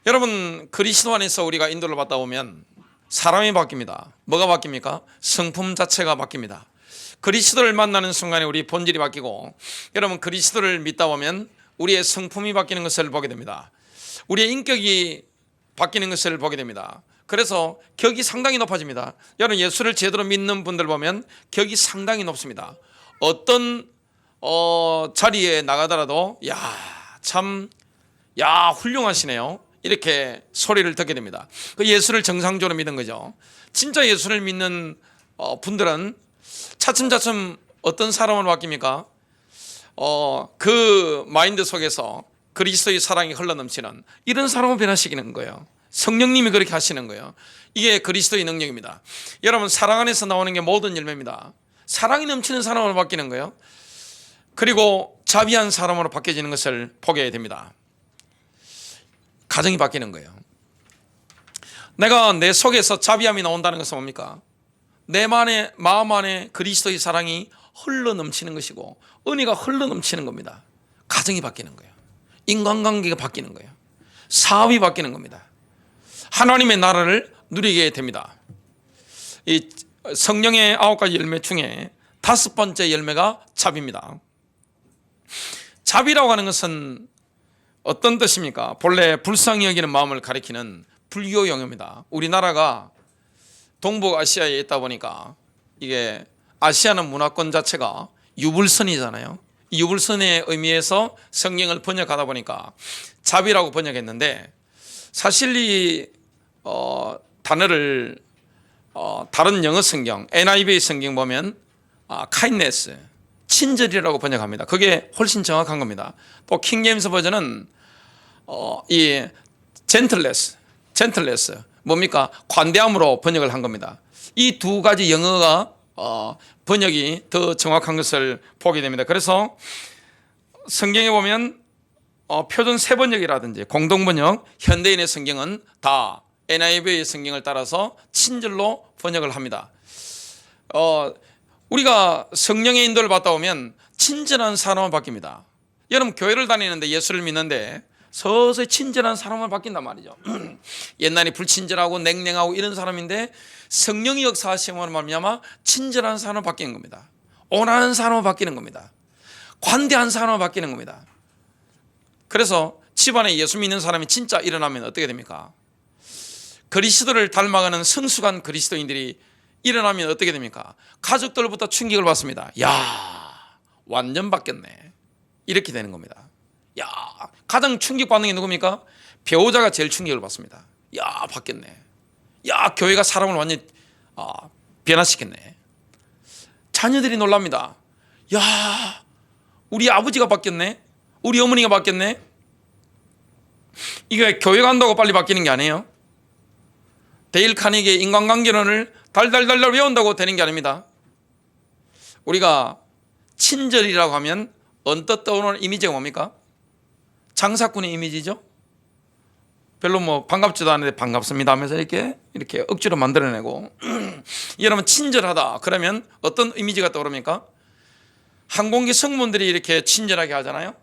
여러분, 그리스도 안에서 우리가 인도를 받다 보면 사람이 바뀝니다. 뭐가 바뀝니까? 성품 자체가 바뀝니다. 그리스도를 만나는 순간에 우리 본질이 바뀌고, 여러분, 그리스도를 믿다 보면 우리의 성품이 바뀌는 것을 보게 됩니다. 우리의 인격이 바뀌는 것을 보게 됩니다. 그래서 격이 상당히 높아집니다. 여러분, 예수를 제대로 믿는 분들 보면 격이 상당히 높습니다. 어떤 자리에 나가더라도 야 훌륭하시네요, 이렇게 소리를 듣게 됩니다. 그 예수를 정상적으로 믿은 거죠. 진짜 예수를 믿는 분들은 차츰차츰 어떤 사람으로 바뀝니까? 그 마인드 속에서 그리스도의 사랑이 흘러넘치는 이런 사람을 변화시키는 거예요. 성령님이 그렇게 하시는 거예요. 이게 그리스도의 능력입니다. 여러분, 사랑 안에서 나오는 게 모든 열매입니다. 사랑이 넘치는 사람으로 바뀌는 거예요. 그리고 자비한 사람으로 바뀌어지는 것을 보게 됩니다. 가정이 바뀌는 거예요. 내가 내 속에서 자비함이 나온다는 것은 뭡니까? 내 마음 안에 그리스도의 사랑이 흘러넘치는 것이고 은혜가 흘러넘치는 겁니다. 가정이 바뀌는 거예요. 인간관계가 바뀌는 거예요. 사업이 바뀌는 겁니다. 하나님의 나라를 누리게 됩니다. 이 성령의 9가지 열매 중에 5번째 열매가 자비입니다. 자비라고 하는 것은 어떤 뜻입니까? 본래 불쌍히 여기는 마음을 가리키는 불교 용어입니다. 우리나라가 동북아시아에 있다 보니까 이게 아시아는 문화권 자체가 유불선이잖아요. 이 유불선의 의미에서 성경을 번역하다 보니까 자비라고 번역했는데, 사실 이 단어를 다른 영어 성경 NIV 성경 보면 kindness, 친절이라고 번역합니다. 그게 훨씬 정확한 겁니다. 또 킹제임스 버전은 이 gentleness 뭡니까? 관대함으로 번역을 한 겁니다. 이 두 가지 영어가 번역이 더 정확한 것을 보게 됩니다. 그래서 성경에 보면 표준 3번역이라든지 공동번역, 현대인의 성경은 다 NIV의 성경을 따라서 친절로 번역을 합니다. 우리가 성령의 인도를 받다 보면 친절한 사람은 바뀝니다. 여러분, 교회를 다니는데 예수를 믿는데 서서히 친절한 사람을 바뀐단 말이죠. 옛날에 불친절하고 냉랭하고 이런 사람인데 성령이 역사하심으로 말미암아 친절한 사람으로 바뀌는 겁니다. 온화한 사람으로 바뀌는 겁니다. 관대한 사람으로 바뀌는 겁니다. 그래서 집안에 예수 믿는 사람이 진짜 일어나면 어떻게 됩니까? 그리스도를 닮아가는 성숙한 그리스도인들이 일어나면 어떻게 됩니까? 가족들부터 충격을 받습니다. 야, 완전 바뀌었네, 이렇게 되는 겁니다. 야, 가장 충격받는 게 누굽니까? 배우자가 제일 충격을 받습니다. 야, 바뀌었네. 야, 교회가 사람을 완전히 변화시켰네. 자녀들이 놀랍니다. 야, 우리 아버지가 바뀌었네, 우리 어머니가 바뀌었네. 이게 교회 간다고 빨리 바뀌는 게 아니에요. 데일 카니기의 인간관계론을 달달달달 외운다고 되는 게 아닙니다. 우리가 친절이라고 하면 언뜻 떠오르는 이미지가 뭡니까? 장사꾼의 이미지죠. 별로 뭐 반갑지도 않은데 반갑습니다 하면서 이렇게 억지로 만들어내고 여러분, 친절하다 그러면 어떤 이미지가 떠오릅니까? 항공기 승무원들이 이렇게 친절하게 하잖아요.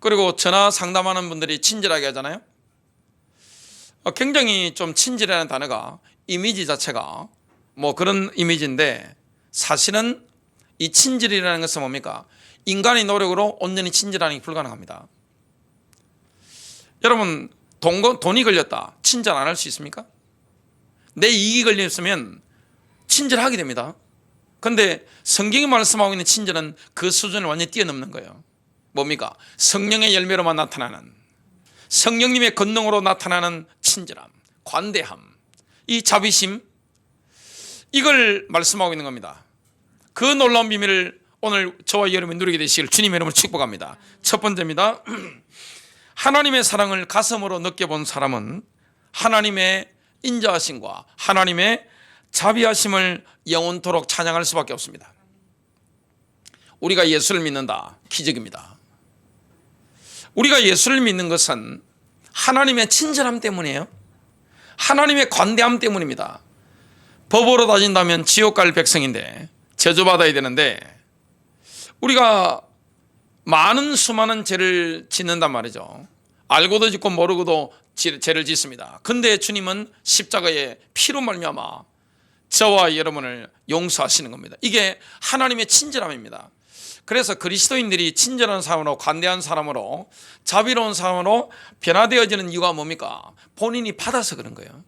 그리고 전화 상담하는 분들이 친절하게 하잖아요. 굉장히 좀 친절이라는 단어가 이미지 자체가 뭐 그런 이미지인데, 사실은 이 친절이라는 것은 뭡니까? 인간의 노력으로 온전히 친절하는 게 불가능합니다. 여러분, 돈이 걸렸다, 친절 안 할 수 있습니까? 내 이익이 걸렸으면 친절하게 됩니다. 그런데 성경이 말씀하고 있는 친절은 그 수준을 완전히 뛰어넘는 거예요. 뭡니까? 성령의 열매로만 나타나는, 성령님의 권능으로 나타나는 친절함, 관대함, 이 자비심, 이걸 말씀하고 있는 겁니다. 그 놀라운 비밀을 오늘 저와 여러분이 누리게 되시길 주님의 이름으로 축복합니다. 첫 번째입니다. 하나님의 사랑을 가슴으로 느껴본 사람은 하나님의 인자하심과 하나님의 자비하심을 영원토록 찬양할 수밖에 없습니다. 우리가 예수를 믿는다, 기적입니다. 우리가 예수를 믿는 것은 하나님의 친절함 때문이에요. 하나님의 관대함 때문입니다. 법으로 따진다면 지옥 갈 백성인데 저주받아야 되는데 우리가 수많은 죄를 짓는단 말이죠. 알고도 짓고 모르고도 죄를 짓습니다. 근데 주님은 십자가의 피로 말미암아 저와 여러분을 용서하시는 겁니다. 이게 하나님의 친절함입니다. 그래서 그리스도인들이 친절한 사람으로, 관대한 사람으로, 자비로운 사람으로 변화되어지는 이유가 뭡니까? 본인이 받아서 그런 거예요.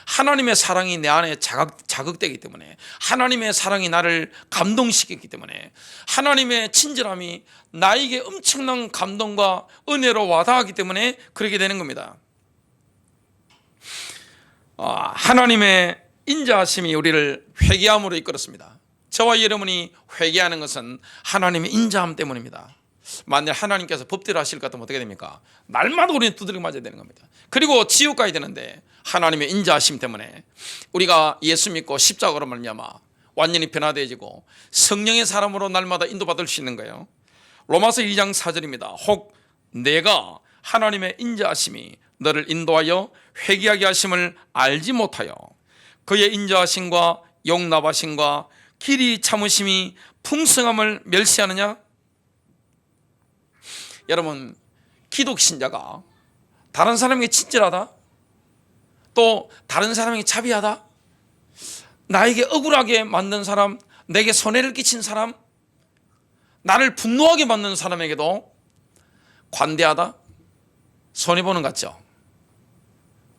하나님의 사랑이 내 안에 자극되기 때문에, 하나님의 사랑이 나를 감동시키기 때문에, 하나님의 친절함이 나에게 엄청난 감동과 은혜로 와닿기 때문에 그렇게 되는 겁니다. 하나님의 인자하심이 우리를 회개함으로 이끌었습니다. 저와 여러분이 회개하는 것은 하나님의 인자함 때문입니다. 만약 하나님께서 법대로 하실 것 같으면 어떻게 됩니까? 날마다 우리는 두드려 맞아야 되는 겁니다. 그리고 지옥 가야 되는데 하나님의 인자하심 때문에 우리가 예수 믿고 십자가로 말미암아 완전히 변화되어지고 성령의 사람으로 날마다 인도받을 수 있는 거예요. 로마서 2장 4절입니다. 혹 내가 하나님의 인자하심이 너를 인도하여 회개하게 하심을 알지 못하여 그의 인자하심과 용납하심과 길이 참으심이 풍성함을 멸시하느냐? 여러분, 기독신자가 다른 사람에게 친절하다, 또 다른 사람에게 자비하다, 나에게 억울하게 만든 사람, 내게 손해를 끼친 사람, 나를 분노하게 만든 사람에게도 관대하다, 손해보는 것 같죠?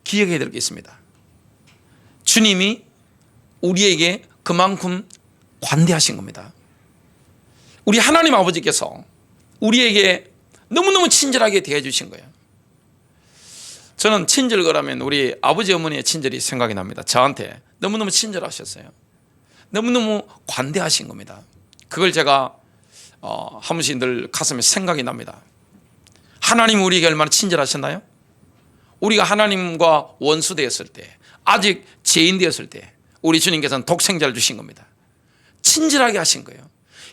기억해야 될 게 있습니다. 주님이 우리에게 그만큼 관대하신 겁니다. 우리 하나님 아버지께서 우리에게 너무너무 친절하게 대해주신 거예요. 저는 친절 그러면 우리 아버지 어머니의 친절이 생각이 납니다. 저한테 너무너무 친절하셨어요. 너무너무 관대하신 겁니다. 그걸 제가 한 번씩 늘 가슴에 생각이 납니다. 하나님 우리에게 얼마나 친절하셨나요? 우리가 하나님과 원수 되었을 때, 아직 죄인 되었을 때 우리 주님께서는 독생자를 주신 겁니다. 친절하게 하신 거예요.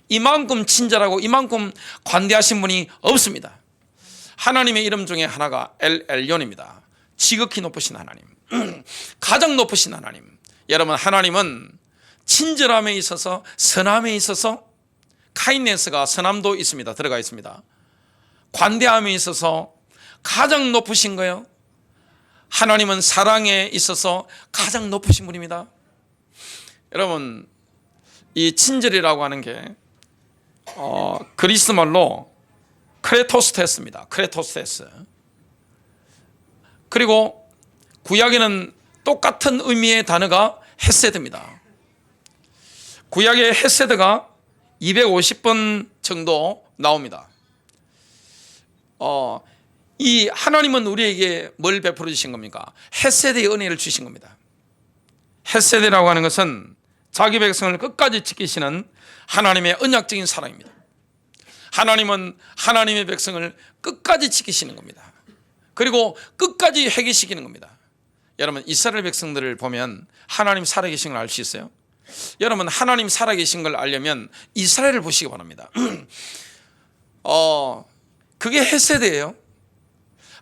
이만큼 친절하고 이만큼 관대하신 분이 없습니다. 하나님의 이름 중에 하나가 엘 엘ион입니다. 지극히 높으신 하나님, 가장 높으신 하나님. 여러분, 하나님은 친절함에 있어서, 선함에 있어서, 카인네스가 선함도 있습니다. 들어가 있습니다. 관대함에 있어서 가장 높으신 거예요. 하나님은 사랑에 있어서 가장 높으신 분입니다. 여러분, 이 친절이라고 하는 게 그리스 말로 크레토스테스입니다. 크레토스테스. 그리고 구약에는 똑같은 의미의 단어가 헤세드입니다. 구약의 헤세드가 250번 정도 나옵니다. 이 하나님은 우리에게 뭘 베풀어 주신 겁니까? 헤세드의 은혜를 주신 겁니다. 헤세드라고 하는 것은 자기 백성을 끝까지 지키시는 하나님의 언약적인 사랑입니다. 하나님은 하나님의 백성을 끝까지 지키시는 겁니다. 그리고 끝까지 회개시키는 겁니다. 여러분, 이스라엘 백성들을 보면 하나님 살아계신 걸 알 수 있어요? 여러분, 하나님 살아계신 걸 알려면 이스라엘을 보시기 바랍니다. 그게 헤세드예요.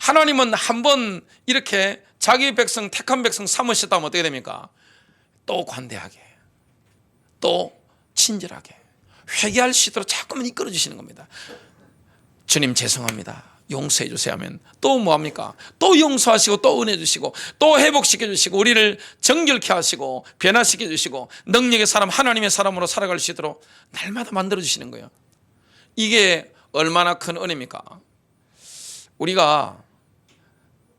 하나님은 한번 이렇게 자기 백성, 택한 백성 삼으셨다면 어떻게 됩니까? 또 관대하게, 또 친절하게, 회개할 수 있도록 자꾸만 이끌어 주시는 겁니다. 주님 죄송합니다, 용서해 주세요 하면 또 뭐합니까? 또 용서하시고 또 은혜 주시고 또 회복시켜 주시고 우리를 정결케 하시고 변화시켜 주시고 능력의 사람, 하나님의 사람으로 살아갈 수 있도록 날마다 만들어 주시는 거예요. 이게 얼마나 큰 은혜입니까? 우리가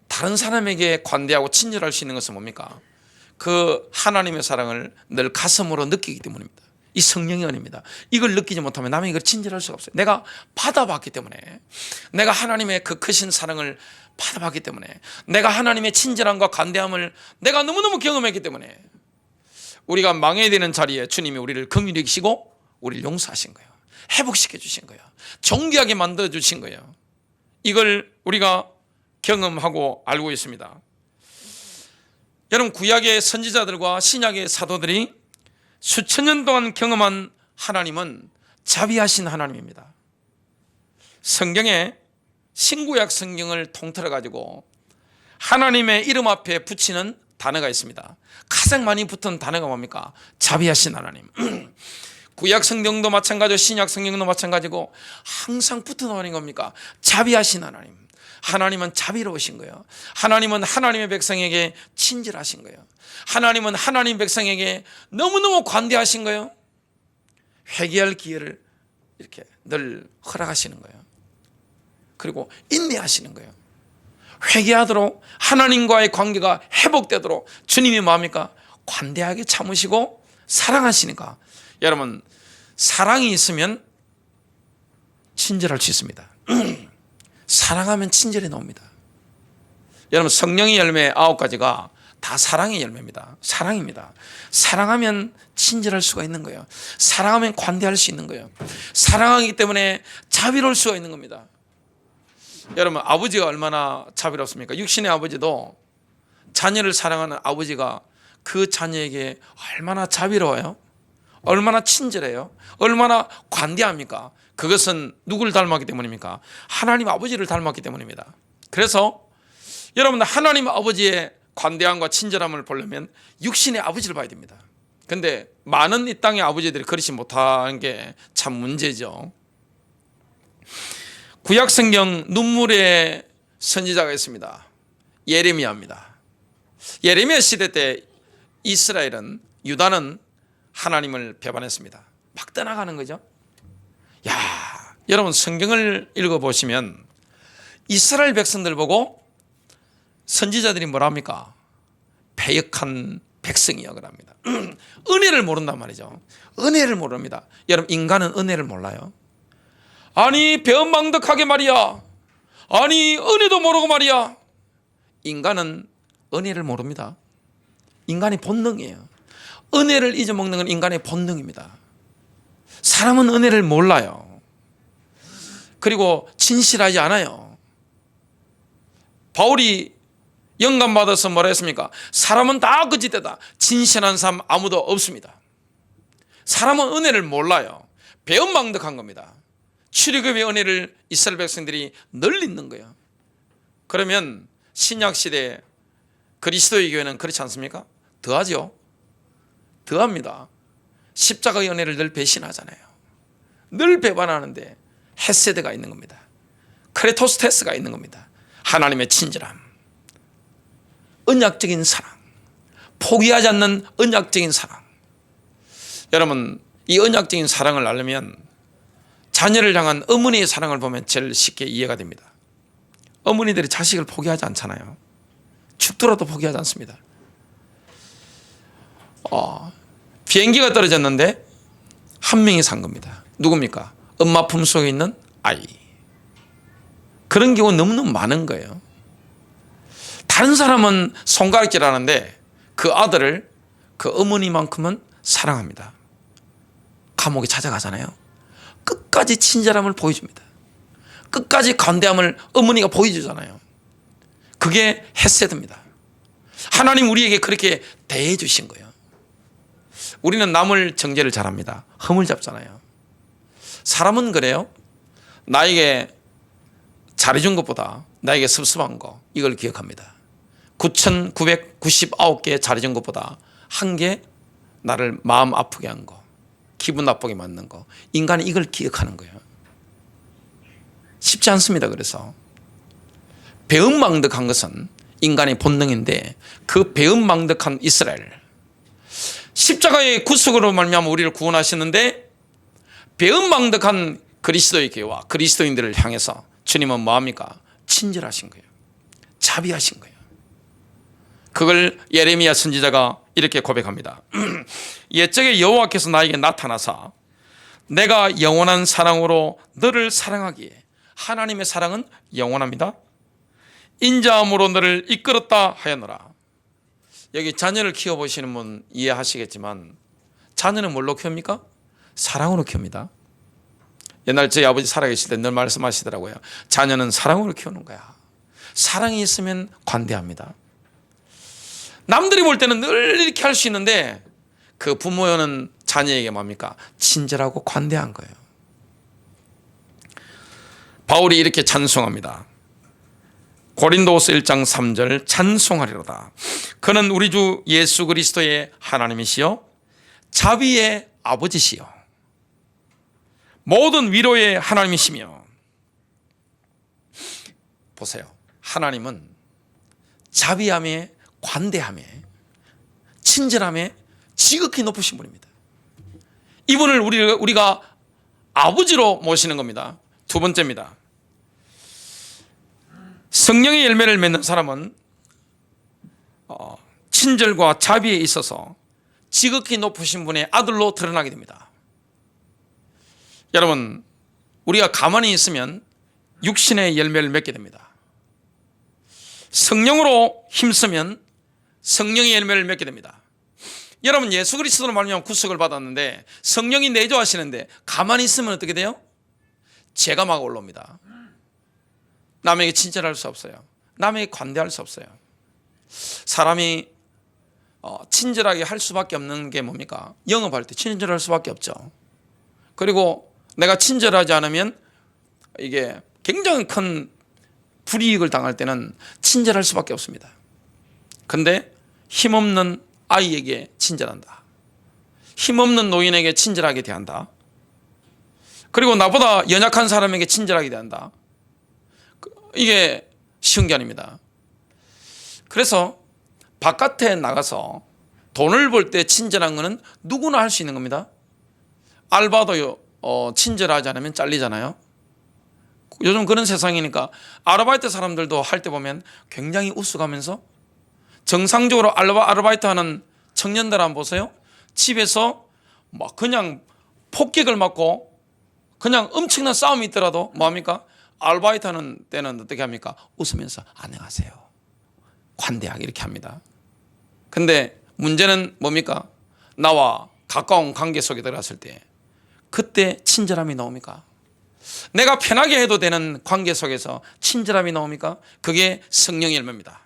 다른 사람에게 관대하고 친절할 수 있는 것은 뭡니까? 그 하나님의 사랑을 늘 가슴으로 느끼기 때문입니다. 이 성령의 은혜입니다. 이걸 느끼지 못하면 남에게 이걸 친절할 수가 없어요. 내가 받아봤기 때문에, 내가 하나님의 그 크신 사랑을 받아봤기 때문에, 내가 하나님의 친절함과 관대함을 내가 너무너무 경험했기 때문에 우리가 망해야 되는 자리에 주님이 우리를 긍휼히 여기시고 우리를 용서하신 거예요. 회복시켜 주신 거예요. 존귀하게 만들어 주신 거예요. 이걸 우리가 경험하고 알고 있습니다. 여러분, 구약의 선지자들과 신약의 사도들이 수천 년 동안 경험한 하나님은 자비하신 하나님입니다. 성경에 신구약 성경을 통틀어 가지고 하나님의 이름 앞에 붙이는 단어가 있습니다. 가장 많이 붙은 단어가 뭡니까? 자비하신 하나님. 구약 성경도 마찬가지고 신약 성경도 마찬가지고 항상 붙어 나오는 겁니까? 자비하신 하나님. 하나님은 자비로우신 거예요. 하나님은 하나님의 백성에게 친절하신 거예요. 하나님은 하나님 백성에게 너무너무 관대하신 거예요. 회개할 기회를 이렇게 늘 허락하시는 거예요. 그리고 인내하시는 거예요. 회개하도록 하나님과의 관계가 회복되도록 주님이 뭐합니까? 관대하게 참으시고 사랑하시니까. 여러분, 사랑이 있으면 친절할 수 있습니다. 사랑하면 친절이 나옵니다. 여러분, 성령의 열매 9가지가 다 사랑의 열매입니다. 사랑입니다. 사랑하면 친절할 수가 있는 거예요. 사랑하면 관대할 수 있는 거예요. 사랑하기 때문에 자비로울 수가 있는 겁니다. 여러분, 아버지가 얼마나 자비롭습니까? 육신의 아버지도 자녀를 사랑하는 아버지가 그 자녀에게 얼마나 자비로워요? 얼마나 친절해요? 얼마나 관대합니까? 그것은 누구를 닮았기 때문입니까? 하나님 아버지를 닮았기 때문입니다. 그래서 여러분들 하나님 아버지의 관대함과 친절함을 보려면 육신의 아버지를 봐야 됩니다. 근데 많은 이 땅의 아버지들이 그렇지 못한 게 참 문제죠. 구약 성경 눈물의 선지자가 있습니다. 예레미야입니다. 예레미야 시대 때 이스라엘은, 유다는 하나님을 배반했습니다. 막 떠나가는 거죠. 야, 여러분 성경을 읽어보시면 이스라엘 백성들 보고 선지자들이 뭐라 합니까? 패역한 백성이여 그럽니다. 은혜를 모른단 말이죠. 은혜를 모릅니다. 여러분, 인간은 은혜를 몰라요. 아니 배은망덕하게 말이야. 아니 은혜도 모르고 말이야. 인간은 은혜를 모릅니다. 인간의 본능이에요. 은혜를 잊어먹는 건 인간의 본능입니다. 사람은 은혜를 몰라요. 그리고 진실하지 않아요. 바울이 영감받아서 뭐라 했습니까? 사람은 다 거짓되다. 진실한 사람 아무도 없습니다. 사람은 은혜를 몰라요. 배은망덕한 겁니다. 출애굽의 은혜를 이스라엘 백성들이 늘 잊는 거예요. 그러면 신약시대 그리스도의 교회는 그렇지 않습니까? 더하죠. 더합니다. 십자가의 은혜를 늘 배신하잖아요. 늘 배반하는데 헤세드가 있는 겁니다. 크레토스테스가 있는 겁니다. 하나님의 친절함, 언약적인 사랑, 포기하지 않는 언약적인 사랑. 여러분, 이 언약적인 사랑을 알려면 자녀를 향한 어머니의 사랑을 보면 제일 쉽게 이해가 됩니다. 어머니들이 자식을 포기하지 않잖아요. 죽더라도 포기하지 않습니다. 비행기가 떨어졌는데 한 명이 산 겁니다. 누굽니까? 엄마 품속에 있는 아이. 그런 경우 너무너무 많은 거예요. 다른 사람은 손가락질 하는데 그 아들을 그 어머니만큼은 사랑합니다. 감옥에 찾아가잖아요. 끝까지 친절함을 보여줍니다. 끝까지 관대함을 어머니가 보여주잖아요. 그게 헤세드입니다. 하나님 우리에게 그렇게 대해 주신 거예요. 우리는 남을 정죄를 잘합니다. 흠을 잡잖아요. 사람은 그래요. 나에게 잘해준 것보다 나에게 섭섭한 거, 이걸 기억합니다. 9,999개 잘해준 것보다 한 개 나를 마음 아프게 한 거, 기분 나쁘게 만든 거, 인간이 이걸 기억하는 거예요. 쉽지 않습니다. 그래서 배은망덕한 것은 인간의 본능인데 그 배은망덕한 이스라엘, 십자가의 구속으로 말미암아 우리를 구원하시는데 배은망덕한 그리스도의 교회와 그리스도인들을 향해서 주님은 뭐합니까? 친절하신 거예요. 자비하신 거예요. 그걸 예레미야 선지자가 이렇게 고백합니다. 옛적에 여호와께서 나에게 나타나사 내가 영원한 사랑으로 너를 사랑하기에, 하나님의 사랑은 영원합니다. 인자함으로 너를 이끌었다 하였노라. 여기 자녀를 키워보시는 분 이해하시겠지만 자녀는 뭘로 키웁니까? 사랑으로 키웁니다. 옛날 저희 아버지 살아계실 때 늘 말씀하시더라고요. 자녀는 사랑으로 키우는 거야. 사랑이 있으면 관대합니다. 남들이 볼 때는 늘 이렇게 할 수 있는데 그 부모는 자녀에게 뭡니까? 친절하고 관대한 거예요. 바울이 이렇게 찬송합니다. 고린도후서 1장 3절 찬송하리로다. 그는 우리 주 예수 그리스도의 하나님이시요 자비의 아버지시요 모든 위로의 하나님이시며. 보세요. 하나님은 자비함에 관대함에 친절함에 지극히 높으신 분입니다. 이분을 우리가 아버지로 모시는 겁니다. 두 번째입니다. 성령의 열매를 맺는 사람은 친절과 자비에 있어서 지극히 높으신 분의 아들로 드러나게 됩니다. 여러분, 우리가 가만히 있으면 육신의 열매를 맺게 됩니다. 성령으로 힘쓰면 성령의 열매를 맺게 됩니다. 여러분, 예수 그리스도로 말미암아 구속을 받았는데 성령이 내조하시는데 가만히 있으면 어떻게 돼요? 죄가 막 올라옵니다. 남에게 친절할 수 없어요. 남에게 관대할 수 없어요. 사람이 친절하게 할 수밖에 없는 게 뭡니까? 영업할 때 친절할 수밖에 없죠. 그리고 내가 친절하지 않으면 이게 굉장히 큰 불이익을 당할 때는 친절할 수밖에 없습니다. 근데 힘없는 아이에게 친절한다. 힘없는 노인에게 친절하게 대한다. 그리고 나보다 연약한 사람에게 친절하게 대한다. 이게 쉬운 게 아닙니다. 그래서 바깥에 나가서 돈을 벌 때 친절한 거는 누구나 할 수 있는 겁니다. 알바도 친절하지 않으면 잘리잖아요. 요즘 그런 세상이니까 아르바이트 사람들도 할 때 보면 굉장히 우스가면서 정상적으로 아르바이트 하는 청년들 한번 보세요. 집에서 막 그냥 폭격을 맞고 그냥 엄청난 싸움이 있더라도 뭐합니까? 아르바이트 하는 때는 어떻게 합니까? 웃으면서 안녕하세요, 관대하게 이렇게 합니다. 근데 문제는 뭡니까? 나와 가까운 관계 속에 들어갔을 때 그때 친절함이 나옵니까? 내가 편하게 해도 되는 관계 속에서 친절함이 나옵니까? 그게 성령의 열매입니다.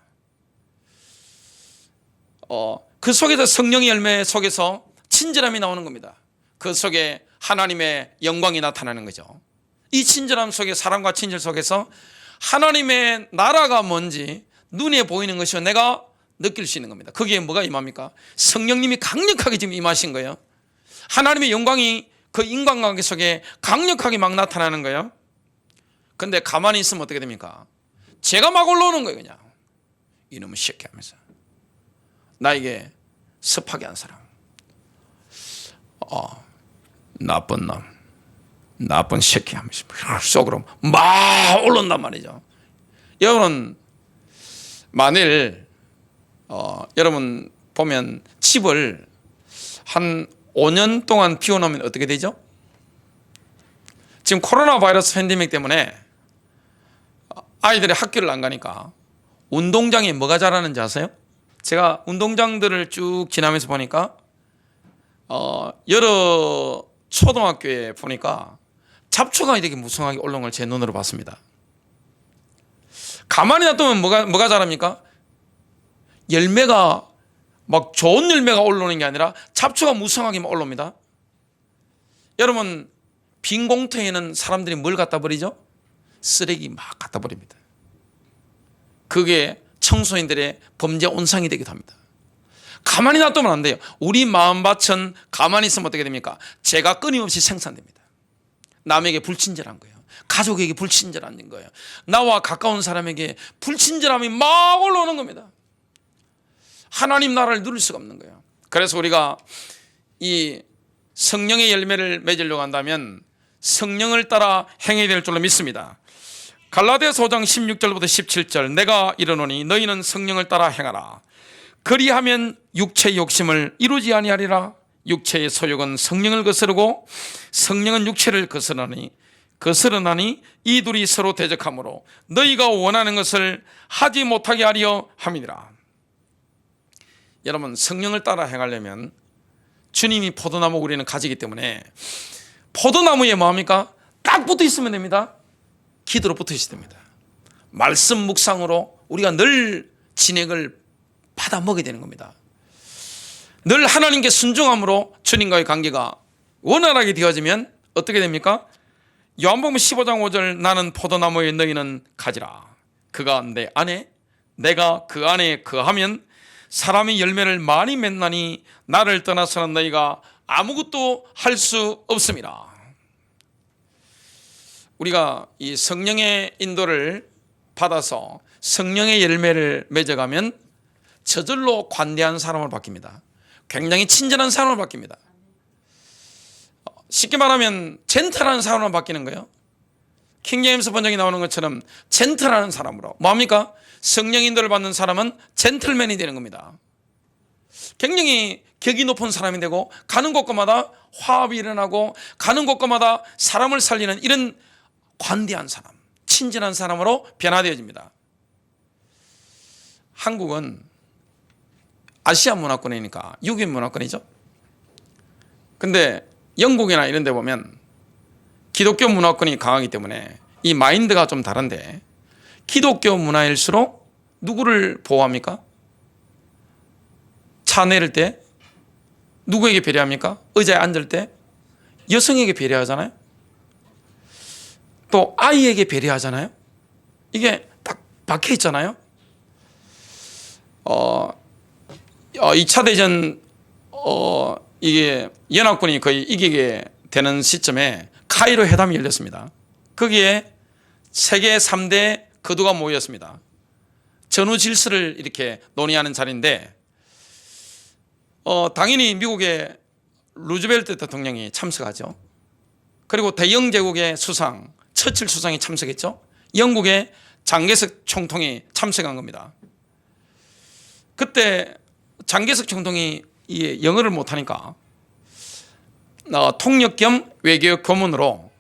그 속에서 성령의 열매 속에서 친절함이 나오는 겁니다. 그 속에 하나님의 영광이 나타나는 거죠. 이 친절함 속에, 사랑과 친절 속에서 하나님의 나라가 뭔지 눈에 보이는 것이 내가 느낄 수 있는 겁니다. 거기에 뭐가 임합니까? 성령님이 강력하게 지금 임하신 거예요. 하나님의 영광이 그 인간관계 속에 강력하게 막 나타나는 거예요. 근데 가만히 있으면 어떻게 됩니까? 죄가 막 올라오는 거예요. 그냥 이놈의 새끼 하면서 나에게 습하게 한 사람, 나쁜 놈, 나쁜 새끼 하면서 속으로 막 올라온단 말이죠. 여러분, 만일 여러분 보면 집을 한 5년 동안 비워놓으면 어떻게 되죠? 지금 코로나 바이러스 팬데믹 때문에 아이들이 학교를 안 가니까 운동장에 뭐가 자라는지 아세요? 제가 운동장들을 쭉 지나면서 보니까 여러 초등학교에 보니까 잡초가 이렇게 무성하게 올라온 걸 제 눈으로 봤습니다. 가만히 놔두면 뭐가 자랍니까? 열매가 막 좋은 열매가 올라오는 게 아니라 잡초가 무성하게 올라옵니다. 여러분, 빈 공터에는 사람들이 뭘 갖다 버리죠? 쓰레기 막 갖다 버립니다. 그게 청소년들의 범죄 온상이 되기도 합니다. 가만히 놔두면 안 돼요. 우리 마음밭은 가만히 있으면 어떻게 됩니까? 죄가 끊임없이 생산됩니다. 남에게 불친절한 거예요. 가족에게 불친절한 거예요. 나와 가까운 사람에게 불친절함이 막 올라오는 겁니다. 하나님 나라를 누릴 수가 없는 거예요. 그래서 우리가 이 성령의 열매를 맺으려고 한다면 성령을 따라 행해야 될 줄로 믿습니다. 갈라디아서 5장 16절부터 17절, 내가 이르노니 너희는 성령을 따라 행하라. 그리하면 육체의 욕심을 이루지 아니하리라. 육체의 소욕은 성령을 거스르고 성령은 육체를 거스르나니 이 둘이 서로 대적하므로 너희가 원하는 것을 하지 못하게 하려 함이니라. 여러분, 성령을 따라 행하려면 주님이 포도나무, 우리는 가지기 때문에 포도나무에 뭐합니까? 딱 붙어 있으면 됩니다. 기도로 붙어 있어야 됩니다. 말씀 묵상으로 우리가 늘 진액을 받아 먹게 되는 겁니다. 늘 하나님께 순종함으로 주님과의 관계가 원활하게 되어지면 어떻게 됩니까? 요한복음 15장 5절, 나는 포도나무에 너희는 가지라. 그가 내 안에 내가 그 안에 거하면 사람이 열매를 많이 맺나니 나를 떠나서는 너희가 아무것도 할 수 없습니다. 우리가 이 성령의 인도를 받아서 성령의 열매를 맺어가면 저절로 관대한 사람으로 바뀝니다. 굉장히 친절한 사람으로 바뀝니다. 쉽게 말하면 젠틀한 사람으로 바뀌는 거예요. 킹제임스 번역이 나오는 것처럼 젠틀한 사람으로. 뭐합니까? 성령 인도를 받는 사람은 젠틀맨이 되는 겁니다. 굉장히 격이 높은 사람이 되고 가는 곳곳마다 화합이 일어나고 가는 곳곳마다 사람을 살리는 이런 관대한 사람, 친절한 사람으로 변화되어집니다. 한국은 아시아 문화권이니까 유교 문화권이죠. 근데 영국이나 이런 데 보면 기독교 문화권이 강하기 때문에 이 마인드가 좀 다른데, 기독교 문화일수록 누구를 보호합니까? 차 내릴 때 누구에게 배려합니까? 의자에 앉을 때 여성에게 배려하잖아요. 또 아이에게 배려하잖아요. 이게 딱 박혀 있잖아요. 2차 대전 이게 연합군이 거의 이기게 되는 시점에 카이로 회담이 열렸습니다. 거기에 세계 3대 거두가 모였습니다. 전후 질서를 이렇게 논의하는 자리인데, 당연히 미국의 루즈벨트 대통령이 참석하죠. 그리고 대영 제국의 수상 처칠 수상이 참석했죠. 영국의 장개석 총통이 참석한 겁니다. 그때 장개석 총통이 영어를 못하니까 통역 겸 외교 고문으로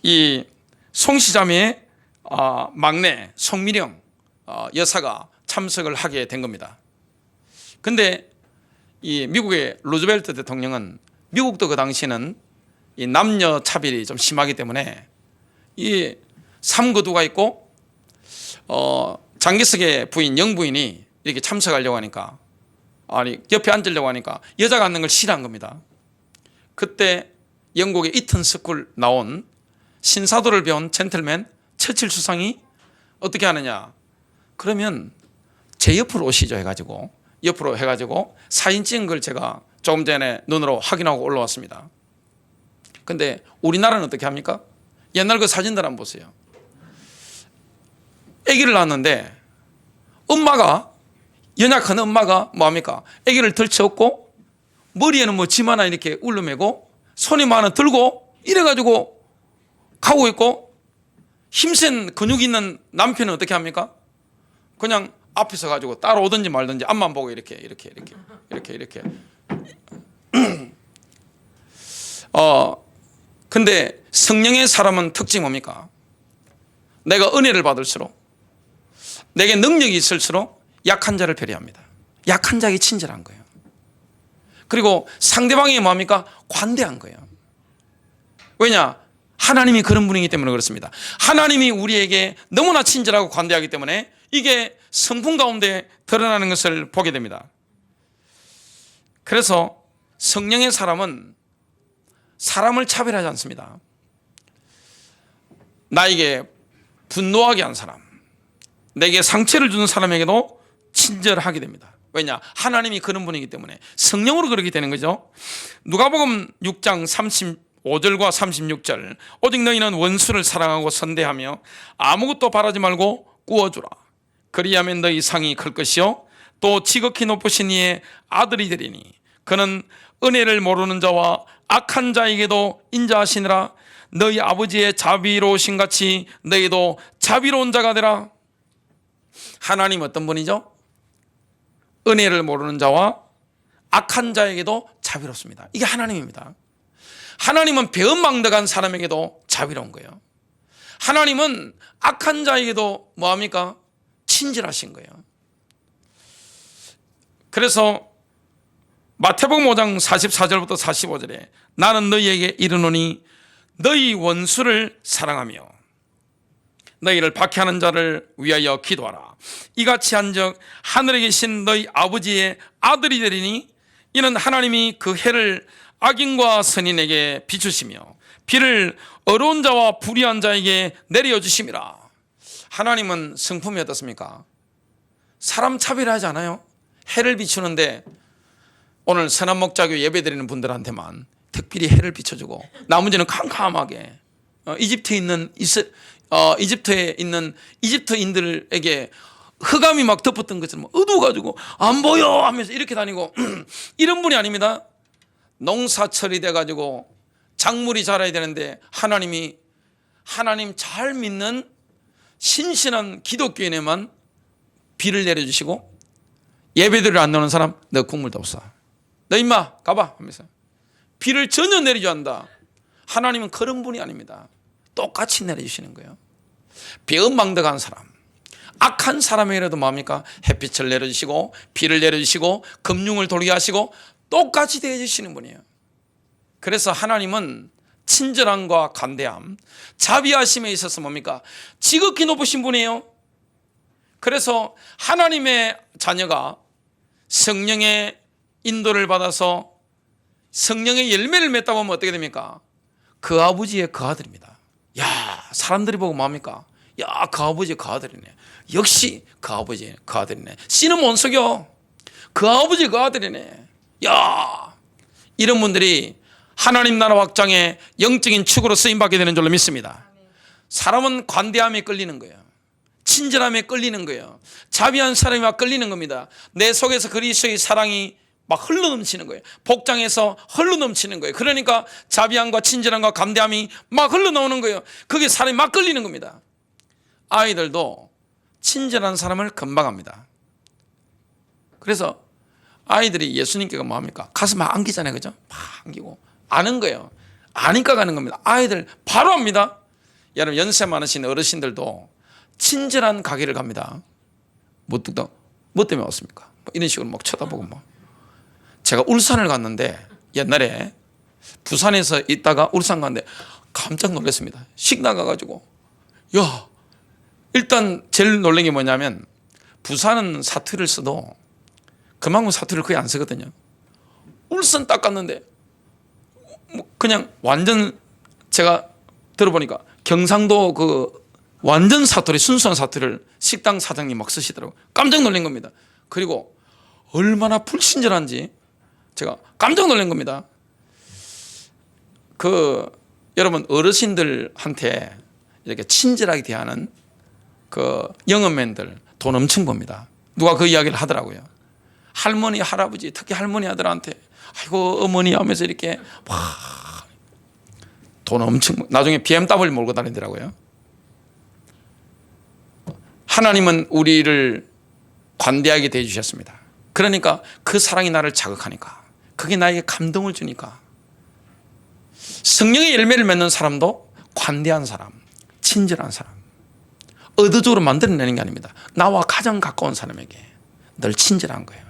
이 송시자매의 막내 송미령 여사가 참석을 하게 된 겁니다. 근데 이 미국의 루즈벨트 대통령은, 미국도 그 당시에는 이 남녀 차별이 좀 심하기 때문에 이 삼거두가 있고 장개석의 부인 영부인이 이렇게 참석하려고 하니까, 아니 옆에 앉으려고 하니까 여자가 앉는 걸 싫어한 겁니다. 그때 영국의 이튼 스쿨 나온 신사도를 배운 젠틀맨 처칠 수상이 어떻게 하느냐, 그러면 제 옆으로 오시죠 해가지고 옆으로 해가지고 사진 찍은 걸 제가 조금 전에 눈으로 확인하고 올라왔습니다. 근데 우리나라는 어떻게 합니까? 옛날 그 사진들 한번 보세요. 아기를 낳았는데 엄마가, 연약한 엄마가 뭐합니까? 아기를 들쳐업고 머리에는 뭐 짐 하나 이렇게 울러매고 손에 뭐 하나 들고 이래가지고 가고 있고, 힘센 근육 있는 남편은 어떻게 합니까? 그냥 앞에서 가지고 따라오든지 말든지 앞만 보고 이렇게 근데 성령의 사람은 특징이 뭡니까? 내가 은혜를 받을수록, 내게 능력이 있을수록 약한 자를 배려합니다. 약한 자에게 친절한 거예요. 그리고 상대방이 뭐합니까? 관대한 거예요. 왜냐? 하나님이 그런 분이기 때문에 그렇습니다. 하나님이 우리에게 너무나 친절하고 관대하기 때문에 이게 성품 가운데 드러나는 것을 보게 됩니다. 그래서 성령의 사람은 사람을 차별하지 않습니다. 나에게 분노하게 한 사람, 내게 상처를 주는 사람에게도 친절하게 됩니다. 왜냐? 하나님이 그런 분이기 때문에 성령으로 그렇게 되는 거죠. 누가복음 6장 35절과 36절, 오직 너희는 원수를 사랑하고 선대하며 아무것도 바라지 말고 꾸어주라. 그리하면 너희 상이 클 것이요 또 지극히 높으신 이의 아들이 되리니 그는 은혜를 모르는 자와 악한 자에게도 인자하시니라. 너희 아버지의 자비로우신 같이 너희도 자비로운 자가 되라. 하나님 어떤 분이죠? 은혜를 모르는 자와 악한 자에게도 자비롭습니다. 이게 하나님입니다. 하나님은 배은망덕한 사람에게도 자비로운 거예요. 하나님은 악한 자에게도 뭐합니까? 친절하신 거예요. 그래서 마태복음 5장 44절부터 45절에 나는 너희에게 이르노니 너희 원수를 사랑하며 너희를 박해하는 자를 위하여 기도하라. 이같이 한즉 하늘에 계신 너희 아버지의 아들이 되리니 이는 하나님이 그 해를 악인과 선인에게 비추시며 비를 어려운 자와 불의한 자에게 내려주심이라. 하나님은 성품이 어떻습니까? 사람 차별하지 않아요. 해를 비추는데 오늘 선한목자교 예배드리는 분들한테만 특별히 해를 비춰주고 나머지는 캄캄하게 이집트에 있는 이집트에 있는 이집트인들에게 흑암이 막 덮었던 것처럼 어두워가지고 안 보여 하면서 이렇게 다니고 이런 분이 아닙니다. 농사철이 돼가지고 작물이 자라야 되는데 하나님 잘 믿는 신실한 기독교인에만 비를 내려주시고 예배드리러 안 나오는 사람 너 국물도 없어, 너 임마 가봐 하면서 비를 전혀 내리지 않는다. 하나님은 그런 분이 아닙니다. 똑같이 내려주시는 거예요. 배은망덕한 사람, 악한 사람에게라도 뭡니까? 햇빛을 내려주시고 비를 내려주시고 금융을 돌게 하시고 똑같이 대해주시는 분이에요. 그래서 하나님은 친절함과 관대함, 자비하심에 있어서 뭡니까? 지극히 높으신 분이에요. 그래서 하나님의 자녀가 성령의 인도를 받아서 성령의 열매를 맺다 보면 어떻게 됩니까? 그 아버지의 그 아들입니다. 야, 사람들이 보고 뭡니까? 야, 그 아버지의 그 아들이네. 역시 그 아버지의 그 아들이네. 씨는 못 속여. 그 아버지 그 아들이네. 야, 이런 분들이 하나님 나라 확장의 영적인 축으로 쓰임받게 되는 줄로 믿습니다. 사람은 관대함에 끌리는 거예요. 친절함에 끌리는 거예요. 자비한 사람이 막 끌리는 겁니다. 내 속에서 그리스도의 사랑이 막 흘러넘치는 거예요. 복장에서 흘러넘치는 거예요. 그러니까 자비함과 친절함과 관대함이 막 흘러나오는 거예요. 그게 사람이 막 끌리는 겁니다. 아이들도 친절한 사람을 금방 합니다. 그래서 아이들이 예수님께가 뭐합니까? 가서 막 안기잖아요. 그죠? 막 안기고 아는 거예요. 아니까 가는 겁니다. 아이들 바로 합니다. 여러분 연세 많으신 어르신들도 친절한 가게를 갑니다. 뭐 때문에 왔습니까? 뭐 이런 식으로 막 쳐다보고 뭐. 제가 울산을 갔는데 옛날에 부산에서 있다가 울산 갔는데 깜짝 놀랐습니다. 식당 가가지고 야, 일단 제일 놀란 게 뭐냐면 부산은 사투리를 써도 그만큼 사투리를 거의 안 쓰거든요. 울산 딱 갔는데 뭐 그냥 완전 제가 들어보니까 경상도 그 완전 사투리, 순수한 사투리를 식당 사장님 막 쓰시더라고요. 깜짝 놀란 겁니다. 그리고 얼마나 불친절한지 제가 깜짝 놀란 겁니다. 여러분 어르신들한테 이렇게 친절하게 대하는 그 영업맨들 돈 엄청 법니다. 누가 그 이야기를 하더라고요. 할머니, 할아버지, 특히 할머니 아들한테 아이고 어머니 하면서 이렇게 돈 엄청 나중에 BMW 몰고 다니더라고요. 하나님은 우리를 관대하게 대해주셨습니다. 그러니까 그 사랑이 나를 자극하니까 그게 나에게 감동을 주니까 성령의 열매를 맺는 사람도 관대한 사람, 친절한 사람, 의도적으로 만들어내는 게 아닙니다. 나와 가장 가까운 사람에게 늘 친절한 거예요.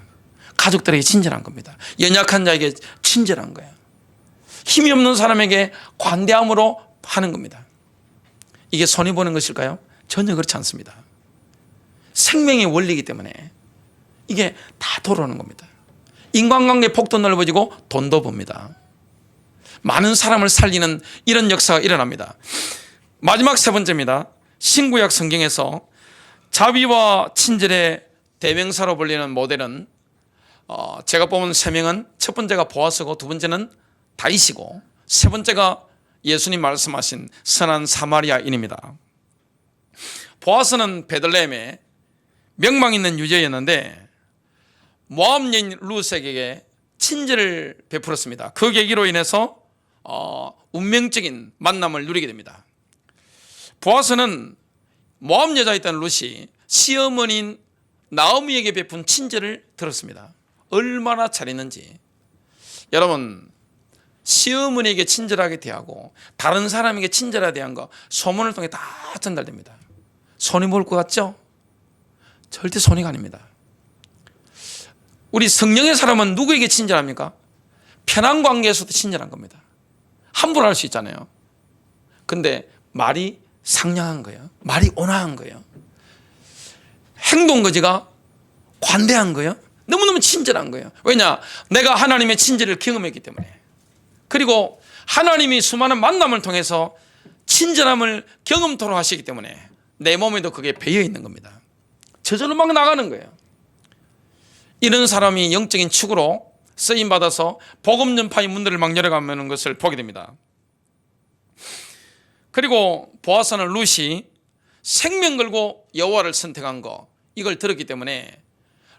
가족들에게 친절한 겁니다. 연약한 자에게 친절한 거예요. 힘이 없는 사람에게 관대함으로 하는 겁니다. 이게 손해 보는 것일까요? 전혀 그렇지 않습니다. 생명의 원리이기 때문에 이게 다 돌아오는 겁니다. 인간관계 폭도 넓어지고 돈도 봅니다. 많은 사람을 살리는 이런 역사가 일어납니다. 마지막 세 번째입니다. 신구약 성경에서 자비와 친절의 대명사로 불리는 모델은 제가 뽑은 세 명은 첫 번째가 보아스고 두 번째는 다윗이고 세 번째가 예수님 말씀하신 선한 사마리아인입니다. 보아스는 베들레헴에 명망 있는 유저였는데 모압 여인 룻에게 친절을 베풀었습니다. 그 계기로 인해서 운명적인 만남을 누리게 됩니다. 보아스는 모압 여자였던 룻이 시어머니인 나오미에게 베푼 친절을 들었습니다. 얼마나 잘했는지. 여러분 시어머니에게 친절하게 대하고 다른 사람에게 친절하게 대한 거 소문을 통해 다 전달됩니다. 손이 볼 것 같죠? 절대 손해가 아닙니다. 우리 성령의 사람은 누구에게 친절합니까? 편한 관계에서도 친절한 겁니다. 함부로 할 수 있잖아요. 근데 말이 상냥한 거예요. 말이 온화한 거예요. 행동 거지가 관대한 거예요. 너무너무 친절한 거예요. 왜냐? 내가 하나님의 친절을 경험했기 때문에. 그리고 하나님이 수많은 만남을 통해서 친절함을 경험토록 하시기 때문에 내 몸에도 그게 배어 있는 겁니다. 저절로 막 나가는 거예요. 이런 사람이 영적인 축으로 쓰임받아서 복음 전파의 문들을 막 열어가는 것을 보게 됩니다. 그리고 보아스는 룻이 생명 걸고 여호와를 선택한 거, 이걸 들었기 때문에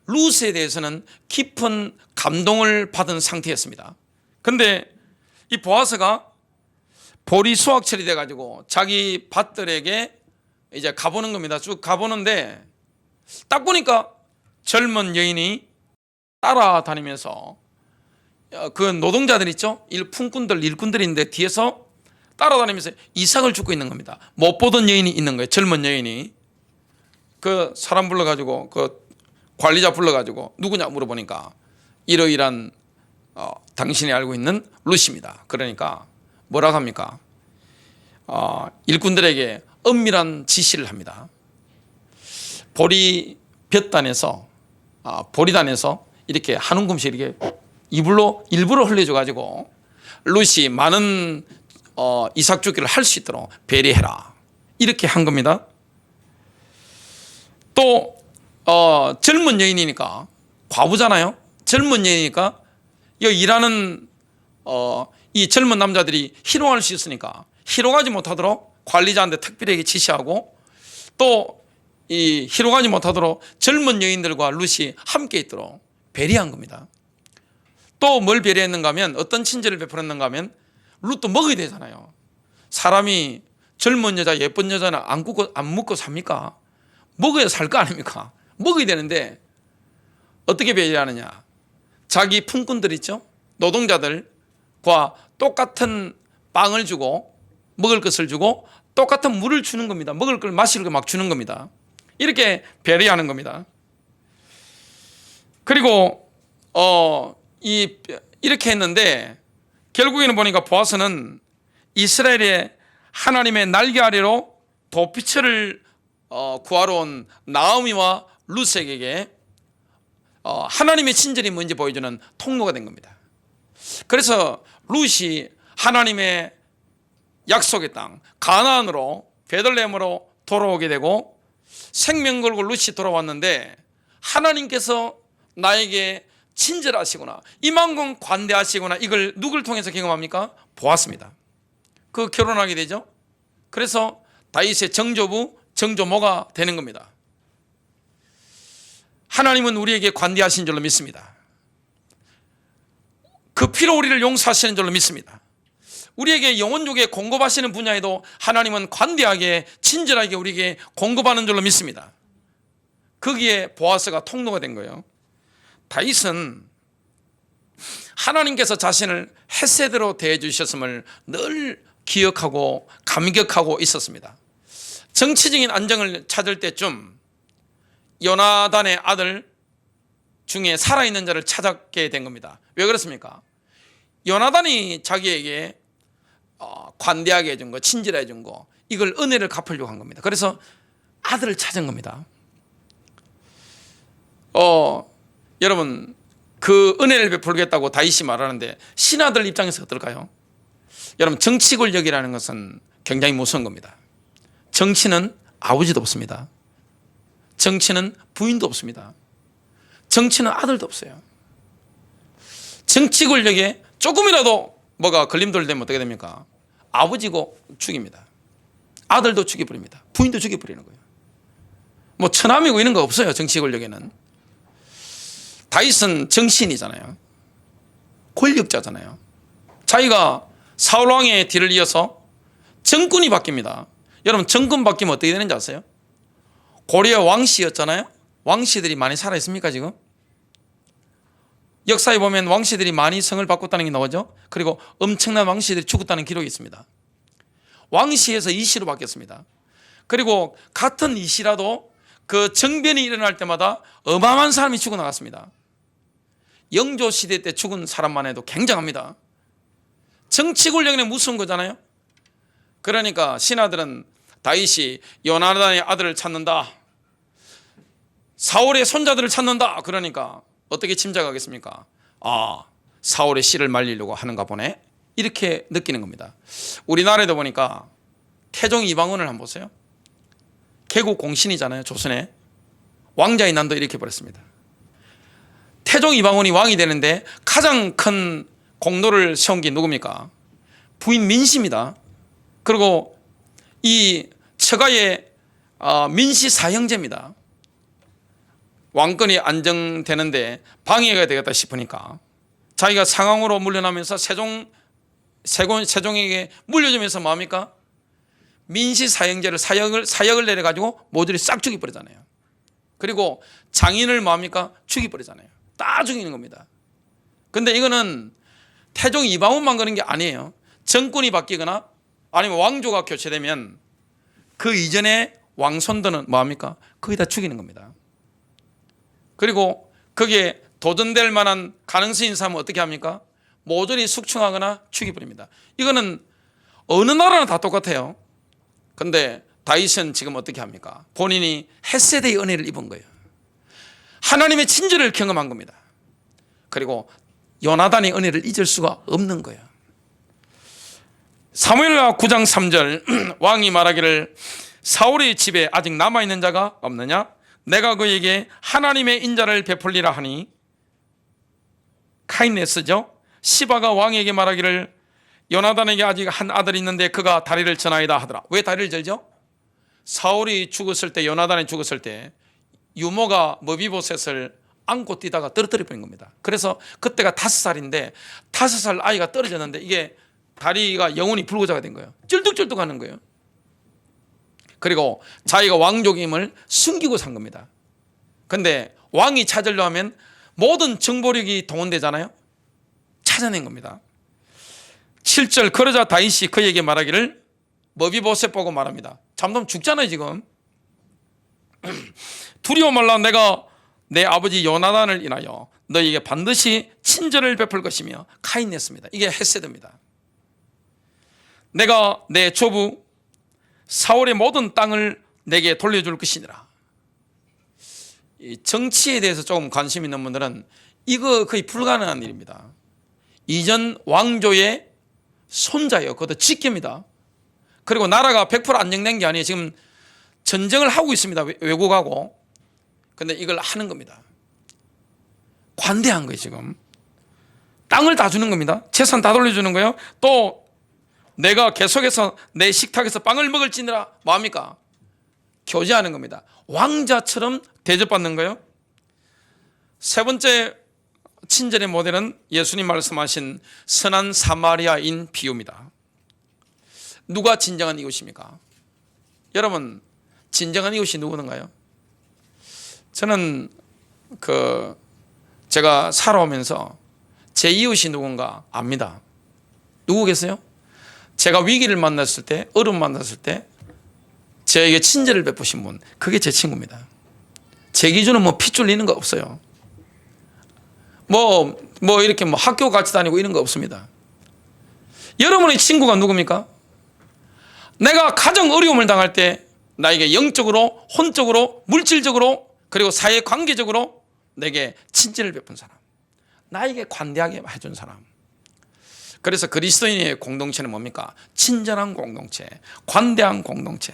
룻에 대해서는 깊은 감동을 받은 상태였습니다. 근데 이 보아스가 보리 수확철이 돼가지고 자기 밭들에게 이제 가보는 겁니다. 쭉 가보는데 딱 보니까 젊은 여인이 따라다니면서 그 노동자들 있죠? 품꾼들, 일꾼들인데 뒤에서 따라다니면서 이삭을 줍고 있는 겁니다. 못 보던 여인이 있는 거예요. 젊은 여인이. 그 사람 불러가지고 그 관리자 불러가지고 누구냐 물어보니까 이러이러한 당신이 알고 있는 룻입니다. 그러니까 뭐라고 합니까? 일꾼들에게 엄밀한 지시를 합니다. 보리 볕단에서 보리단에서 이렇게 한 움큼씩 이렇게 이불로 일부러 흘려줘가지고 룻이 많은 이삭 주기를 할 수 있도록 배려해라, 이렇게 한 겁니다. 또 젊은 여인이니까, 과부잖아요. 젊은 여인이니까 일하는 이 젊은 남자들이 희롱할 수 있으니까 희롱하지 못하도록 관리자한테 특별하게 지시하고, 또 이 희롱하지 못하도록 젊은 여인들과 룻이 함께 있도록 배려한 겁니다. 또 뭘 배려했는가 하면, 어떤 친절을 베풀었는가 하면, 룻도 먹어야 되잖아요. 사람이 젊은 여자, 예쁜 여자는 안 먹고 삽니까? 먹어야 살 거 아닙니까? 먹어야 되는데 어떻게 배려하느냐? 자기 품꾼들 있죠? 노동자들과 똑같은 빵을 주고, 먹을 것을 주고, 똑같은 물을 주는 겁니다. 먹을 걸, 마실 걸 막 주는 겁니다. 이렇게 배려하는 겁니다. 그리고 이렇게 했는데 결국에는 보니까 보아스는 이스라엘의 하나님의 날개 아래로 도피처를 구하러 온 나오미와 룻에게 하나님의 친절이 뭔지 보여주는 통로가 된 겁니다. 그래서 룻이 하나님의 약속의 땅 가나안으로, 베들레헴으로 돌아오게 되고, 생명 걸고 룻이 돌아왔는데 하나님께서 나에게 친절하시구나, 이만큼 관대하시구나, 이걸 누굴 통해서 경험합니까? 보았습니다. 그 결혼하게 되죠. 그래서 다윗의 정조부, 정조모가 되는 겁니다. 하나님은 우리에게 관대하신 줄로 믿습니다. 그 피로 우리를 용서하시는 줄로 믿습니다. 우리에게 영혼족에 공급하시는 분야에도 하나님은 관대하게, 친절하게 우리에게 공급하는 줄로 믿습니다. 거기에 보아스가 통로가 된 거예요. 다윗은 하나님께서 자신을 헤세드로 대해 주셨음을 늘 기억하고 감격하고 있었습니다. 정치적인 안정을 찾을 때쯤 요나단의 아들 중에 살아있는 자를 찾게 된 겁니다. 왜 그렇습니까? 요나단이 자기에게 관대하게 해준 거, 친절해 준 거, 이걸 은혜를 갚으려고 한 겁니다. 그래서 아들을 찾은 겁니다. 여러분, 그 은혜를 베풀겠다고 다윗이 말하는데 신하들 입장에서 어떨까요? 여러분, 정치 권력이라는 것은 굉장히 무서운 겁니다. 정치는 아버지도 없습니다. 정치는 부인도 없습니다. 정치는 아들도 없어요. 정치 권력에 조금이라도 뭐가 걸림돌 되면 어떻게 됩니까? 아버지고 죽입니다. 아들도 죽여버립니다. 부인도 죽여버리는 거예요. 뭐 처남이고 이런 거 없어요. 정치 권력에는. 다윗은 정치인이잖아요. 권력자잖아요. 자기가 사울왕의 뒤를 이어서 정권이 바뀝니다. 여러분, 정권 바뀌면 어떻게 되는지 아세요? 고려 왕씨였잖아요. 왕씨들이 많이 살아있습니까 지금? 역사에 보면 왕씨들이 많이 성을 바꿨다는 게 나오죠. 그리고 엄청난 왕씨들이 죽었다는 기록이 있습니다. 왕씨에서 이씨로 바뀌었습니다. 그리고 같은 이씨라도 그 정변이 일어날 때마다 어마어마한 사람이 죽어나갔습니다. 영조시대 때 죽은 사람만 해도 굉장합니다. 정치 권력은 무서운 거잖아요. 그러니까 신하들은 다윗이 요나단의 아들을 찾는다, 사울의 손자들을 찾는다, 그러니까 어떻게 짐작하겠습니까? 사울의 씨를 말리려고 하는가 보네, 이렇게 느끼는 겁니다. 우리나라에도 보니까 태종 이방원을 한번 보세요. 개국 공신이잖아요. 조선에 왕자의 난도 이렇게 버렸습니다. 태종 이방원이 왕이 되는데 가장 큰 공로를 세운 게 누굽니까? 부인 민씨입니다. 그리고 이 처가의 민씨 사형제입니다. 왕권이 안정되는데 방해가 되겠다 싶으니까 자기가 상황으로 물러나면서 세종에게 물려주면서 뭐합니까? 민씨 사형제를 사역을 내려가지고 모조리 싹 죽여버리잖아요. 그리고 장인을 뭐합니까? 죽여버리잖아요. 다 죽이는 겁니다. 근데 이거는 태종 이방원만 그런 게 아니에요. 정권이 바뀌거나 아니면 왕조가 교체되면 그 이전에 왕손들은 뭐합니까? 거의 다 죽이는 겁니다. 그리고 거기에 도전될 만한 가능성이 있는 사람은 어떻게 합니까? 모조리 숙청하거나 죽여버립니다. 이거는 어느 나라나 다 똑같아요. 근데 다윗은 지금 어떻게 합니까? 본인이 헷세대의 은혜를 입은 거예요. 하나님의 친절을 경험한 겁니다. 그리고 요나단의 은혜를 잊을 수가 없는 거예요. 사무엘하 9장 3절 왕이 말하기를 사울의 집에 아직 남아있는 자가 없느냐? 내가 그에게 하나님의 인자를 베풀리라 하니 카인네스죠. 시바가 왕에게 말하기를 요나단에게 아직 한 아들이 있는데 그가 다리를 저나이다 하더라. 왜 다리를 절죠? 사울이 죽었을 때, 요나단이 죽었을 때 유모가 머비보셋을 안고 뛰다가 떨어뜨려 버린 겁니다. 그래서 그때가 5살인데 5살 아이가 떨어졌는데 이게 다리가 영혼이 불구자가 된 거예요. 쩔뚝쩔뚝 하는 거예요. 그리고 자기가 왕족임을 숨기고 산 겁니다. 근데 왕이 찾으려 하면 모든 정보력이 동원되잖아요. 찾아낸 겁니다. 7절 그러자 다윗이 그에게 말하기를 머비보셋 보고 말합니다. 잠깐 죽잖아요 지금. 두려워 말라. 내가 내 아버지 요나단을 인하여 너에게 반드시 친절을 베풀 것이며 카인했습니다. 이게 헤세드입니다. 내가 내 조부 사울의 모든 땅을 내게 돌려줄 것이니라. 이 정치에 대해서 조금 관심 있는 분들은 이거 거의 불가능한 일입니다. 이전 왕조의 손자예요. 그것도 직계입니다. 그리고 나라가 100% 안정된 게 아니에요. 지금 전쟁을 하고 있습니다. 외국하고. 근데 이걸 하는 겁니다. 관대한 거예요 지금. 땅을 다 주는 겁니다. 재산 다 돌려주는 거예요. 또 내가 계속해서 내 식탁에서 빵을 먹을지니라 뭐합니까? 교제하는 겁니다. 왕자처럼 대접받는 거예요. 세 번째 친절의 모델은 예수님 말씀하신 선한 사마리아인 비유입니다. 누가 진정한 이웃입니까? 여러분 진정한 이웃이 누구인가요? 저는 제가 살아오면서 제 이웃이 누군가 압니다. 누구겠어요? 제가 위기를 만났을 때, 어려움 만났을 때 저에게 친절을 베푸신 분, 그게 제 친구입니다. 제 기준은 뭐 핏줄 리는 거 없어요. 이렇게 학교 같이 다니고 이런 거 없습니다. 여러분의 친구가 누굽니까? 내가 가정 어려움을 당할 때 나에게 영적으로, 혼적으로, 물질적으로 그리고 사회 관계적으로 내게 친절을 베푼 사람, 나에게 관대하게 해준 사람. 그래서 그리스도인의 공동체는 뭡니까? 친절한 공동체, 관대한 공동체.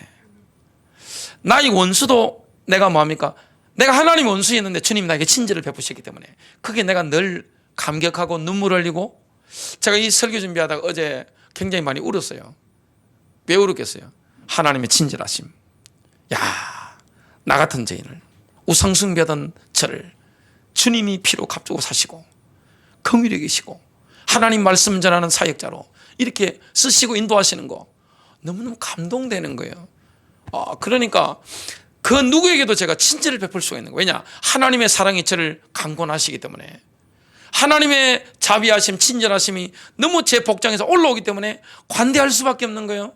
나의 원수도 내가 뭐합니까? 내가 하나님 원수였는데 주님이 나에게 친절을 베푸셨기 때문에 그게 내가 늘 감격하고 눈물 흘리고. 제가 이 설교 준비하다가 어제 굉장히 많이 울었어요. 왜 울었겠어요? 하나님의 친절하심. 야, 나 같은 죄인을, 우상숭배하던 저를 주님이 피로 값주고 사시고 긍휼히 계시고 하나님 말씀 전하는 사역자로 이렇게 쓰시고 인도하시는 거 너무너무 감동되는 거예요. 그러니까 그 누구에게도 제가 친절을 베풀 수가 있는 거예요. 왜냐? 하나님의 사랑이 저를 강권하시기 때문에, 하나님의 자비하심, 친절하심이 너무 제 복장에서 올라오기 때문에 관대할 수밖에 없는 거예요.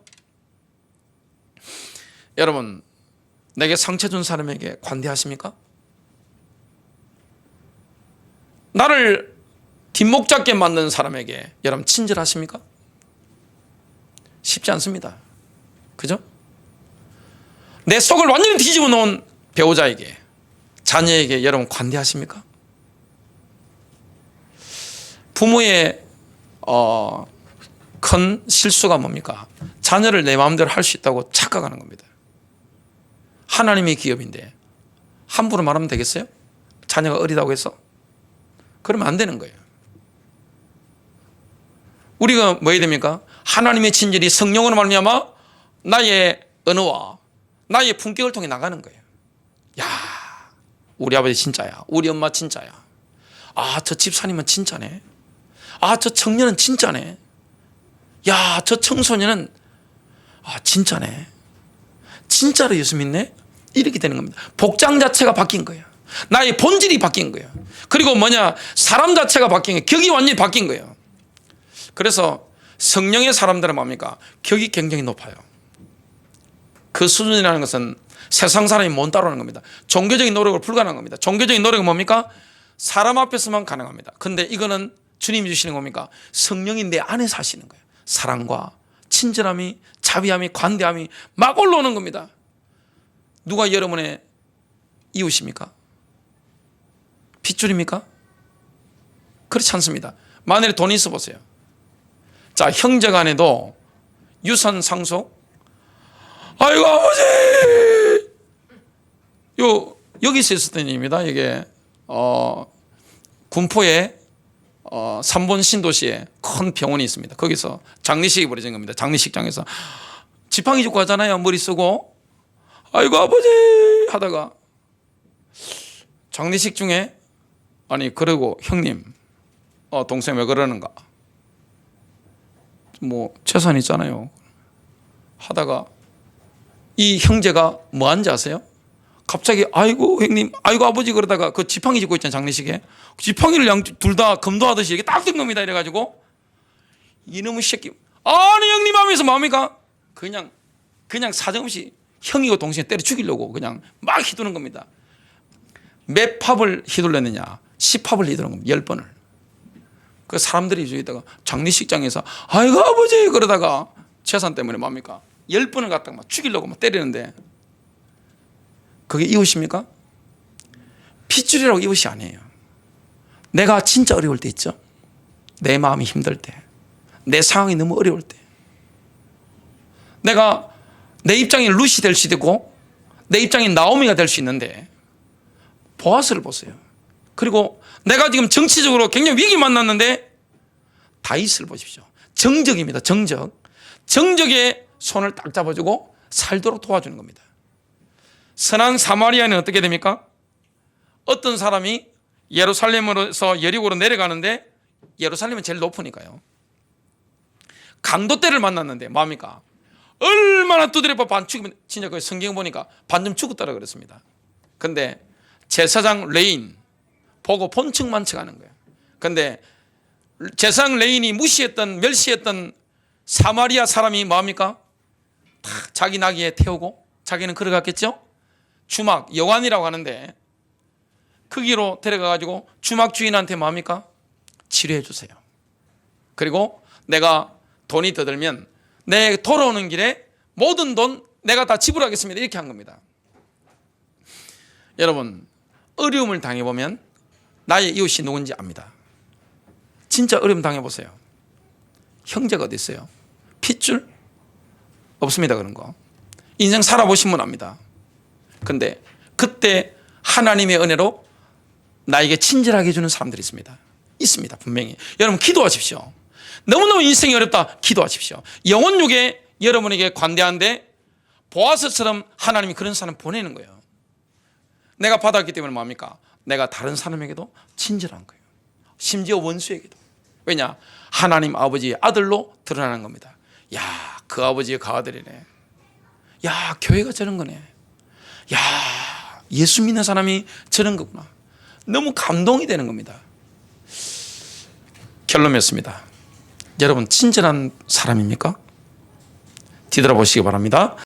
여러분, 내게 상처 준 사람에게 관대하십니까? 나를 뒷목 잡게 만든 사람에게 여러분 친절하십니까? 쉽지 않습니다. 그죠? 내 속을 완전히 뒤집어 놓은 배우자에게, 자녀에게 여러분 관대하십니까? 부모의 큰 실수가 뭡니까? 자녀를 내 마음대로 할 수 있다고 착각하는 겁니다. 하나님의 기업인데 함부로 말하면 되겠어요? 자녀가 어리다고 해서? 그러면 안 되는 거예요. 우리가 뭐 해야 됩니까? 하나님의 친절이 성령으로 말미암아 나의 언어와 나의 품격을 통해 나가는 거예요. 야, 우리 아버지 진짜야. 우리 엄마 진짜야. 아, 저 집사님은 진짜네. 아, 저 청년은 진짜네. 야, 저 청소년은 진짜네. 진짜로 예수 믿네. 이렇게 되는 겁니다. 복장 자체가 바뀐 거예요. 나의 본질이 바뀐 거예요. 그리고 사람 자체가 바뀐 거예요. 격이 완전히 바뀐 거예요. 그래서 성령의 사람들은 뭡니까? 격이 굉장히 높아요. 그 수준이라는 것은 세상 사람이 못 따라오는 겁니다. 종교적인 노력으로 불가능한 겁니다. 종교적인 노력은 뭡니까? 사람 앞에서만 가능합니다. 근데 이거는 주님이 주시는 겁니까? 성령이 내 안에 사시는 거예요. 사랑과 친절함이, 자비함이, 관대함이 막 올라오는 겁니다. 누가 여러분의 이웃입니까? 핏줄입니까? 그렇지 않습니다. 만일에 돈이 있어 보세요. 자, 형제 간에도 유산 상속. 아이고 아버지, 여기서 있었던 일입니다. 이게 군포에 3번 신도시에 큰 병원이 있습니다. 거기서 장례식이 벌어진 겁니다. 장례식장에서 지팡이 짚고 하잖아요. 머리 쓰고 아이고 아버지 하다가 장례식 중에 그러고 형님 동생 왜 그러는가, 재산 있잖아요 하다가 이 형제가 뭐 한지 아세요? 갑자기 아이고 형님, 아이고 아버지 그러다가 그 지팡이 짚고 있잖아요. 장례식에 지팡이를 둘 다 검도하듯이 이렇게 딱 든 겁니다. 이래가지고 이놈의 새끼, 아니 형님 하면서 뭡니까? 그냥 사정없이 형이고 동생을 때려 죽이려고 그냥 막 휘두르는 겁니다. 몇 팝을 휘둘렀느냐? 10팝을 휘두른 겁니다. 10번을. 그 사람들이 저기다가 장례식장에서 아이고 아버지 그러다가 재산 때문에 뭡니까? 10번을 갖다가 막 죽이려고 막 때리는데 그게 이웃입니까? 핏줄이라고 이웃이 아니에요. 내가 진짜 어려울 때 있죠. 내 마음이 힘들 때, 내 상황이 너무 어려울 때, 내가 내 입장이 루시 될 수도 있고 내 입장이 나오미가 될 수 있는데 보아스를 보세요. 그리고 내가 지금 정치적으로 굉장히 위기 만났는데 다윗을 보십시오. 정적입니다. 정적의 손을 딱 잡아주고 살도록 도와주는 겁니다. 선한 사마리아는 어떻게 됩니까? 어떤 사람이 예루살렘으로서 여리고로 내려가는데, 예루살렘은 제일 높으니까요. 강도떼를 만났는데 뭡니까? 얼마나 두드려봐 반 죽이면, 진짜 그 성경 보니까 반쯤 죽었다고 그랬습니다. 근데 제사장 레인 보고 본측만측하는 거예요. 근데 제사장 레인이 멸시했던 사마리아 사람이 뭡니까? 다 자기 나귀에 태우고 자기는 걸어갔겠죠? 주막 여관이라고 하는데 거기로 데려가가지고 주막 주인한테 뭡니까? 치료해 주세요. 그리고 내가 돈이 더 들면 내 돌아오는 길에 모든 돈 내가 다 지불하겠습니다. 이렇게 한 겁니다. 여러분, 어려움을 당해보면 나의 이웃이 누군지 압니다. 진짜 어려움 당해보세요. 형제가 어디 있어요? 핏줄? 없습니다. 그런 거. 인생 살아보신 분 압니다. 근데 그때 하나님의 은혜로 나에게 친절하게 해주는 사람들이 있습니다. 분명히. 여러분 기도하십시오. 너무너무 인생이 어렵다. 기도하십시오. 영혼육에 여러분에게 관대한데 보아스처럼 하나님이 그런 사람 보내는 거예요. 내가 받았기 때문에 뭡니까? 내가 다른 사람에게도 친절한 거예요. 심지어 원수에게도. 왜냐? 하나님 아버지의 아들로 드러나는 겁니다. 야, 그 아버지의 그 아들이네. 야, 교회가 저런 거네. 야, 예수 믿는 사람이 저런 거구나. 너무 감동이 되는 겁니다. 결론 맺습니다. 여러분 친절한 사람입니까? 뒤돌아보시기 바랍니다.